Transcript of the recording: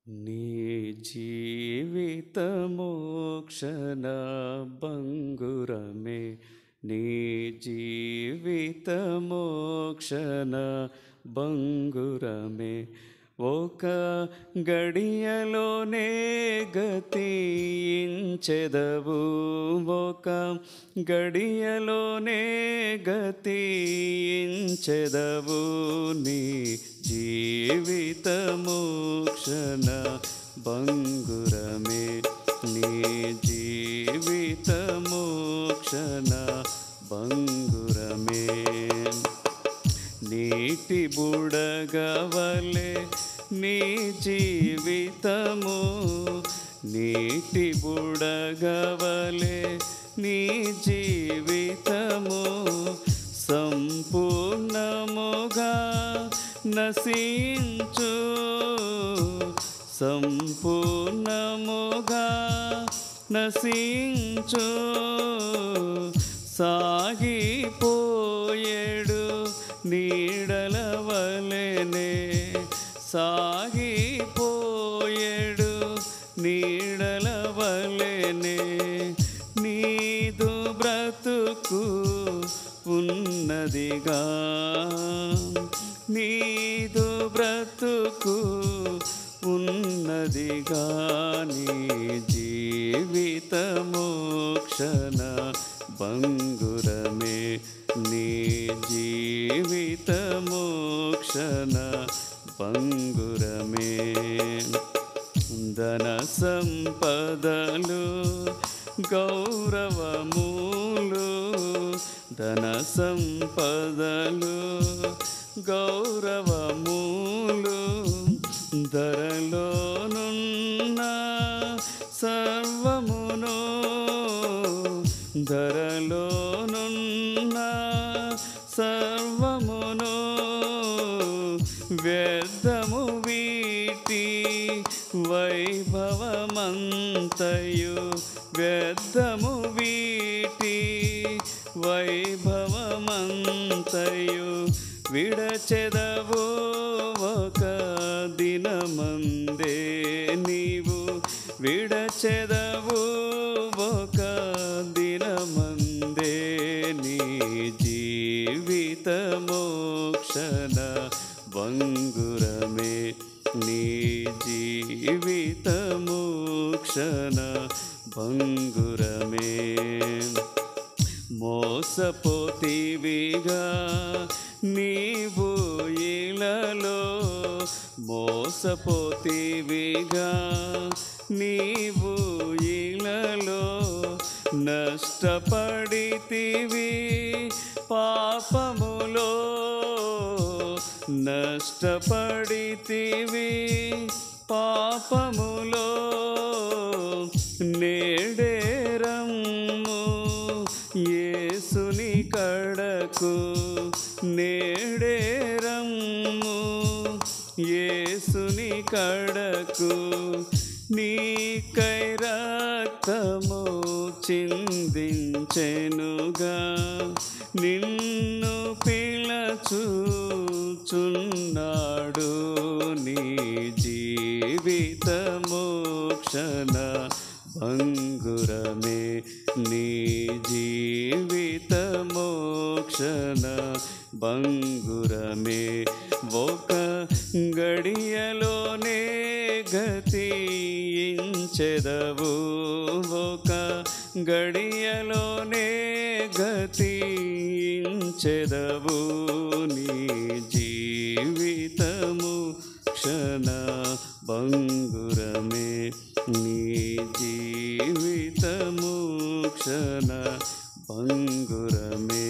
నీ జీవితము క్షణ భంగురమే, నీ జీవితము క్షణ భంగురమే. ఒక గడియలోనే గతించెదవు, ఒక గడియలోనే గతించెదవు. నీ జీవితము క్షణ భంగురమే, నీ జీవితము క్షణ భంగురమే. నీటి బుడగవలె నీ జీవితము, నీటి బుడగవలె నీ జీవితము. సంపూర్ణముగా నశించు, సంపూర్ణముగా నశించు. సాగిపోయేడు నీడల వలెనే, సాగిపోయేడు నీడల వలెనే. నీదు బ్రతుకు ఉన్నదిగా, నీదు బ్రతుకు ఉన్నదిగా. నీ జీవితము క్షణ భంగురమే, నీ జీవితము క్షణ భంగురమే. ధన సంపదలు గౌరవములు, ధన సంపదలు గౌరవములు. ధరలోనున్న సర్వమును, ధరలోనున్న సర్వమును వ్యర్థము. వీటి వైభవమంతయు వ్యర్థము, వీటి వైభవమంతయు. విడచెదవు ఒక దినమందే నీవు, విడచెదవు ఒక దినమందే. నీ జీవితము క్షణ భంగురమే, నీ జీవితము క్షణ భంగురమే. మోసపోతివిగా నీవు ఇలలో, మోసపోతివిగా నీవు ఇలలో. నష్టపడితివి పాపములో, నష్టపడితివి పాపములో. నేడే రమ్ము యేసుని కడకు, నేడే రమ్ము యేసుని కడకు. నీకై రక్తము చిందించెనుగా, నిన్ను పిలచుచున్నాడు. నీ జీవితము క్షణ భంగురమే, నీ జీవితము క్షణ భంగురమే. ఒక గడియలోనే గతించెదవు, ఒక గడియలోనే గతించెదవు. నీ జీవితము క్షణ భంగురమే, నీ జీవితము క్షణ భంగురమే.